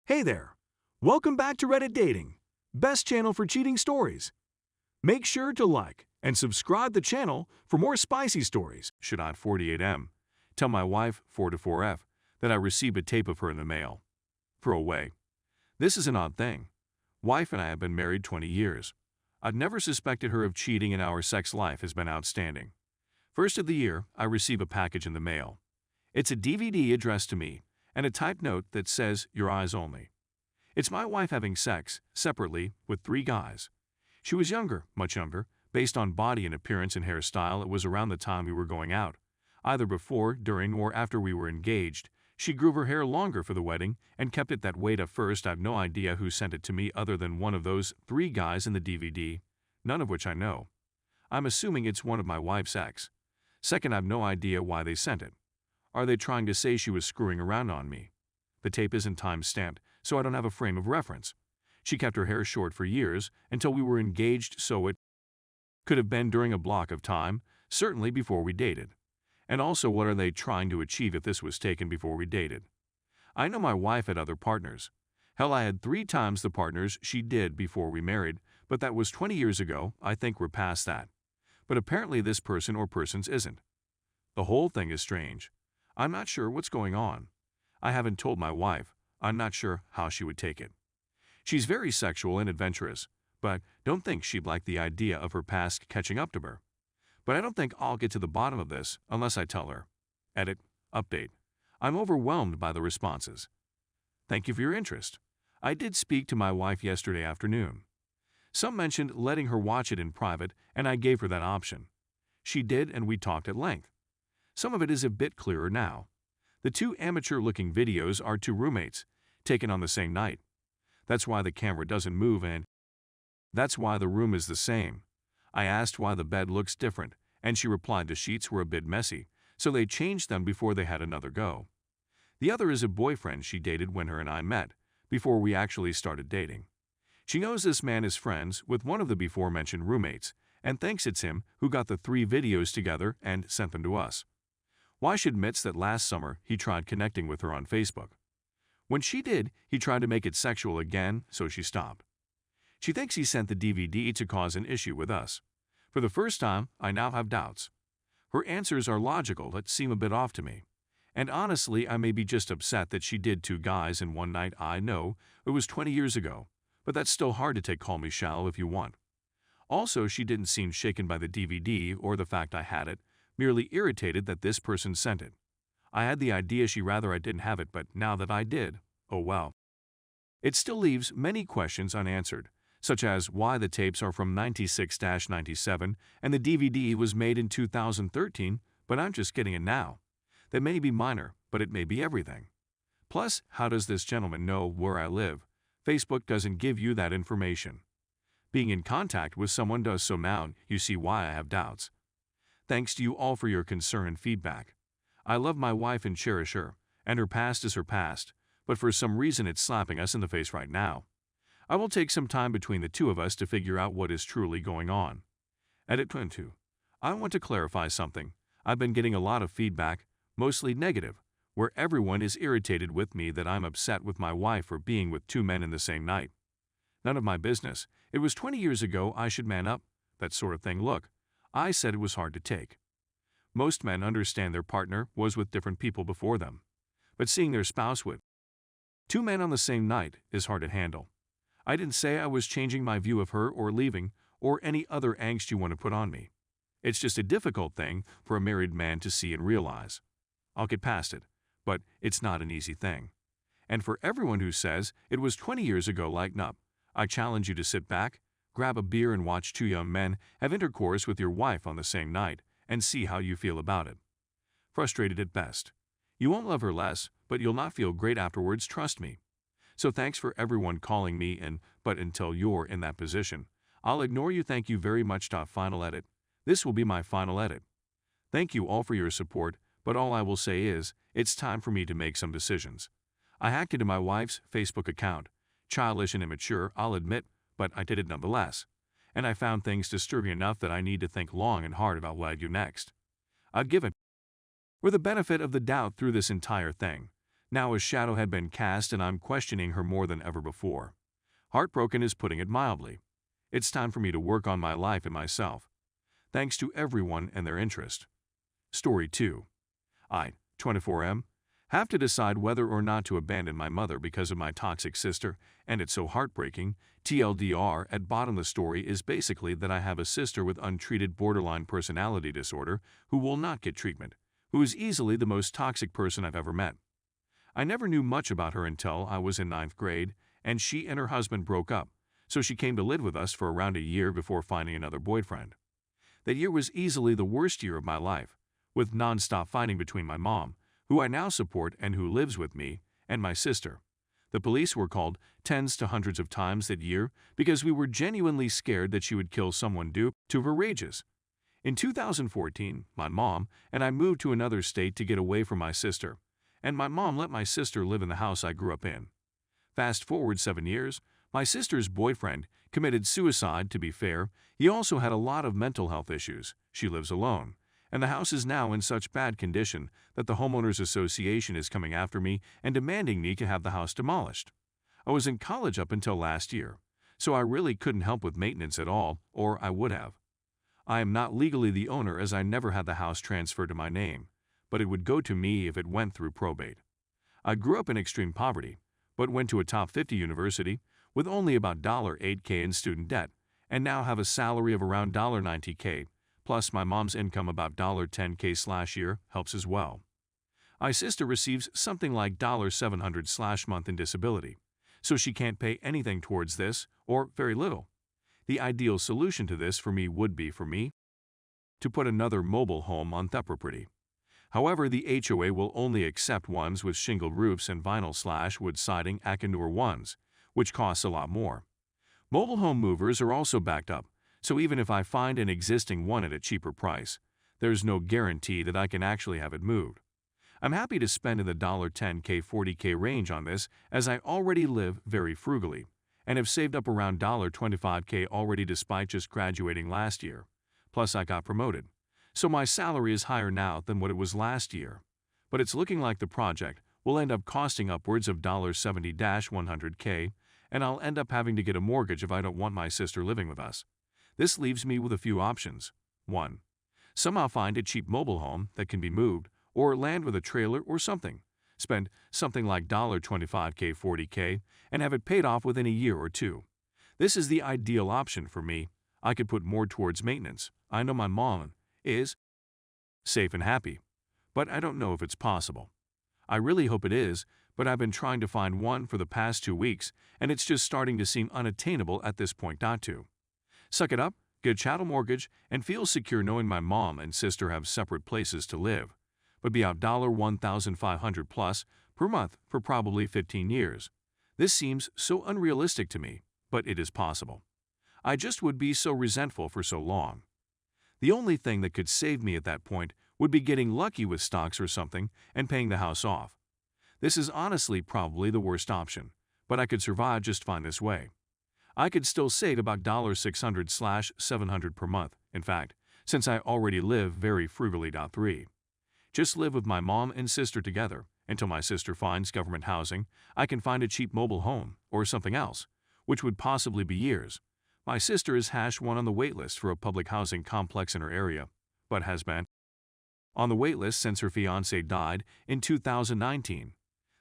Hey there! Welcome back to Reddit Dating, best channel for cheating stories. Make sure to like and subscribe the channel for more spicy stories. Should I 48M tell my wife 44F that I received a tape of her in the mail? Throw away. This is an odd thing. Wife and I have been married 20 years. I've never suspected her of cheating and our sex life has been outstanding. First of the year, I receive a package in the mail. It's a DVD addressed to me and a typed note that says, "Your eyes only." It's my wife having sex, separately, with 3 guys. She was younger, much younger. Based on body and appearance and hairstyle, it was around the time we were going out. Either before, during, or after we were engaged. She grew her hair longer for the wedding and kept it that way. At first, I've no idea who sent it to me other than one of those 3 guys in the DVD, none of which I know. I'm assuming it's one of my wife's ex. Second, I've no idea why they sent it. Are they trying to say she was screwing around on me? The tape isn't time-stamped, so I don't have a frame of reference. She kept her hair short for years, until we were engaged, so it could have been during a block of time, certainly before we dated. And also, what are they trying to achieve if this was taken before we dated? I know my wife had other partners. Hell, I had 3 times the partners she did before we married, but that was 20 years ago. I think we're past that. But apparently this person or persons isn't. The whole thing is strange. I'm not sure what's going on. I haven't told my wife. I'm not sure how she would take it. She's very sexual and adventurous, but don't think she'd like the idea of her past catching up to her. But I don't think I'll get to the bottom of this unless I tell her. Edit. Update. I'm overwhelmed by the responses. Thank you for your interest. I did speak to my wife yesterday afternoon. Some mentioned letting her watch it in private, and I gave her that option. She did, and we talked at length. Some of it is a bit clearer now. The 2 amateur-looking videos are 2 roommates, taken on the same night. That's why the camera doesn't move, and that's why the room is the same. I asked why the bed looks different, and she replied the sheets were a bit messy, so they changed them before they had another go. The other is a boyfriend she dated when her and I met, before we actually started dating. She knows this man is friends with one of the before-mentioned roommates, and thinks it's him who got the 3 videos together and sent them to us. Why she admits that last summer he tried connecting with her on Facebook. When she did, he tried to make it sexual again, so she stopped. She thinks he sent the DVD to cause an issue with us. For the first time, I now have doubts. Her answers are logical but seem a bit off to me. And honestly, I may be just upset that she did 2 guys in one night. I know it was 20 years ago, but that's still hard to take. Call me shallow if you want. Also, she didn't seem shaken by the DVD or the fact I had it, merely irritated that this person sent it. I had the idea she rather I didn't have it, but now that I did, oh well. It still leaves many questions unanswered, such as why the tapes are from 96-97 and the DVD was made in 2013, but I'm just getting it now. That may be minor, but it may be everything. Plus, how does this gentleman know where I live? Facebook doesn't give you that information. Being in contact with someone does, so now you see why I have doubts. Thanks to you all for your concern and feedback. I love my wife and cherish her, and her past is her past, but for some reason it's slapping us in the face right now. I will take some time between the 2 of us to figure out what is truly going on. Edit 22. I want to clarify something. I've been getting a lot of feedback, mostly negative, where everyone is irritated with me that I'm upset with my wife for being with 2 men in the same night. None of my business. It was 20 years ago. I should man up. That sort of thing. Look, I said it was hard to take. Most men understand their partner was with different people before them, but seeing their spouse with 2 men on the same night is hard to handle. I didn't say I was changing my view of her or leaving or any other angst you want to put on me. It's just a difficult thing for a married man to see and realize. I'll get past it, but it's not an easy thing. And for everyone who says it was 20 years ago, lighten up. I challenge you to sit back, grab a beer and watch 2 young men have intercourse with your wife on the same night and see how you feel about it. Frustrated at best. You won't love her less, but you'll not feel great afterwards, trust me. So thanks for everyone calling me in, but until you're in that position, I'll ignore you. Thank you very much. Final edit. This will be my final edit. Thank you all for your support, but all I will say is, it's time for me to make some decisions. I hacked into my wife's Facebook account. Childish and immature, I'll admit, but I did it nonetheless. And I found things disturbing enough that I need to think long and hard about what I do next. I've given her the benefit of the doubt through this entire thing, Now a shadow had been cast and I'm questioning her more than ever before. Heartbroken is putting it mildly. It's time for me to work on my life and myself. Thanks to everyone and their interest. Story 2. I, 24M, have to decide whether or not to abandon my mother because of my toxic sister, and it's so heartbreaking. TLDR, at bottom of the story is basically that I have a sister with untreated borderline personality disorder who will not get treatment, who is easily the most toxic person I've ever met. I never knew much about her until I was in 9th grade, and she and her husband broke up, so she came to live with us for around a year before finding another boyfriend. That year was easily the worst year of my life, with non-stop fighting between my mom, who I now support and who lives with me, and my sister. The police were called tens to hundreds of times that year because we were genuinely scared that she would kill someone due to her rages. In 2014, my mom and I moved to another state to get away from my sister, and my mom let my sister live in the house I grew up in. Fast forward 7 years, my sister's boyfriend committed suicide. To be fair, he also had a lot of mental health issues. She lives alone, and the house is now in such bad condition that the homeowners association is coming after me and demanding me to have the house demolished. I was in college up until last year, so I really couldn't help with maintenance at all, or I would have. I am not legally the owner as I never had the house transferred to my name, but it would go to me if it went through probate. I grew up in extreme poverty, but went to a top 50 university with only about $8K in student debt, and now have a salary of around $90K, plus my mom's income about $10K/year helps as well. My sister receives something like $700/month in disability, so she can't pay anything towards this, or very little. The ideal solution to this for me would be for me to put another mobile home on the property. However, the HOA will only accept ones with shingled roofs and vinyl/wood siding Akanur ones, which costs a lot more. Mobile home movers are also backed up, so even if I find an existing one at a cheaper price, there's no guarantee that I can actually have it moved. I'm happy to spend in the $10K-40K range on this as I already live very frugally and have saved up around $25K already despite just graduating last year. Plus I got promoted, so my salary is higher now than what it was last year. But it's looking like the project will end up costing upwards of $70-100K, and I'll end up having to get a mortgage if I don't want my sister living with us. This leaves me with a few options. 1. Somehow find a cheap mobile home that can be moved, or land with a trailer or something. Spend something like $25K-40K and have it paid off within a year or two. This is the ideal option for me. I could put more towards maintenance. I know my mom is safe and happy, but I don't know if it's possible. I really hope it is, but I've been trying to find one for the past 2 weeks, and it's just starting to seem unattainable at this point. Suck it up, get a chattel mortgage, and feel secure knowing my mom and sister have separate places to live, but be out $1,500 plus per month for probably 15 years. This seems so unrealistic to me, but it is possible. I just would be so resentful for so long. The only thing that could save me at that point would be getting lucky with stocks or something and paying the house off. This is honestly probably the worst option, but I could survive just fine this way. I could still save about $600/700 per month, in fact, since I already live very frugally. 3. Just live with my mom and sister together until my sister finds government housing. I can find a cheap mobile home or something else, which would possibly be years. My sister is #1 on the waitlist for a public housing complex in her area, but has been on the waitlist since her fiancé died in 2019.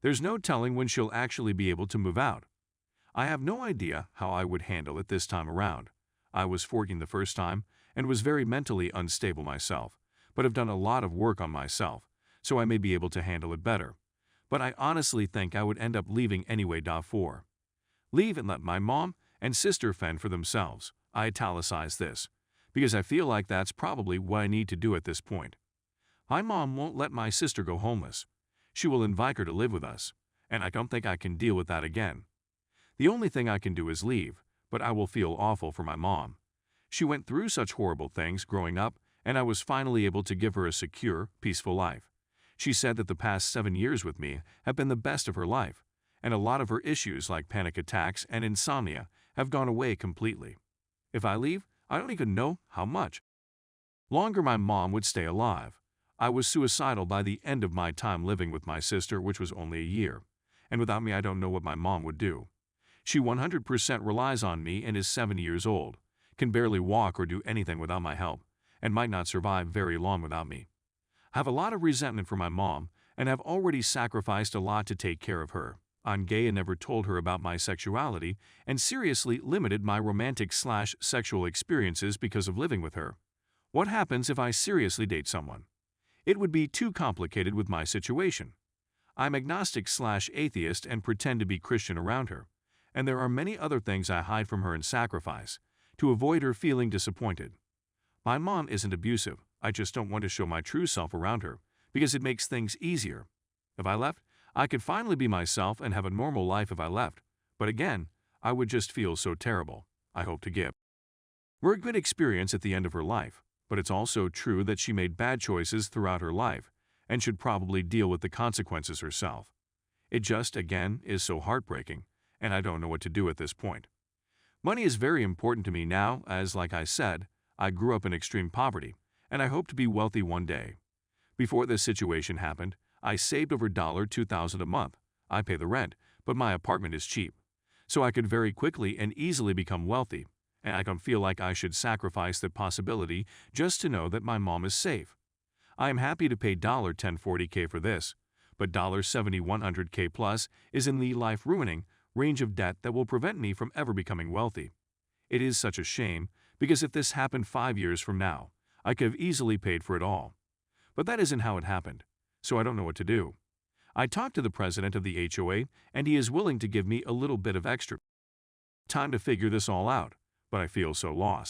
There's no telling when she'll actually be able to move out. I have no idea how I would handle it this time around. I was 14 the first time and was very mentally unstable myself, but have done a lot of work on myself, so I may be able to handle it better. But I honestly think I would end up leaving anyway. 4. Leave and let my mom and sister fend for themselves. I italicize this, because I feel like that's probably what I need to do at this point. My mom won't let my sister go homeless. She will invite her to live with us, and I don't think I can deal with that again. The only thing I can do is leave, but I will feel awful for my mom. She went through such horrible things growing up, and I was finally able to give her a secure, peaceful life. She said that the past 7 years with me have been the best of her life, and a lot of her issues like panic attacks and insomnia have gone away completely. If I leave, I don't even know how much longer my mom would stay alive. I was suicidal by the end of my time living with my sister, which was only a year. And without me, I don't know what my mom would do. She 100% relies on me and is 70 years old, can barely walk or do anything without my help, and might not survive very long without me. I have a lot of resentment for my mom and have already sacrificed a lot to take care of her. I'm gay and never told her about my sexuality and seriously limited my romantic/sexual experiences because of living with her. What happens if I seriously date someone? It would be too complicated with my situation. I'm agnostic/atheist and pretend to be Christian around her, and there are many other things I hide from her and sacrifice to avoid her feeling disappointed. My mom isn't abusive, I just don't want to show my true self around her because it makes things easier. If I left, I could finally be myself and have a normal life if I left, but again, I would just feel so terrible. I hope to give her a good experience at the end of her life, but it's also true that she made bad choices throughout her life and should probably deal with the consequences herself. It just, again, is so heartbreaking, and I don't know what to do at this point. Money is very important to me now, as, like I said, I grew up in extreme poverty, and I hope to be wealthy one day. Before this situation happened, I saved over $2,000 a month. I pay the rent, but my apartment is cheap. So I could very quickly and easily become wealthy, and I don't feel like I should sacrifice that possibility just to know that my mom is safe. I am happy to pay $1040K for this, but $7100K plus is in the life-ruining range of debt that will prevent me from ever becoming wealthy. It is such a shame, because if this happened 5 years from now, I could have easily paid for it all. But that isn't how it happened, so I don't know what to do. I talked to the president of the HOA, and he is willing to give me a little bit of extra time to figure this all out, but I feel so lost.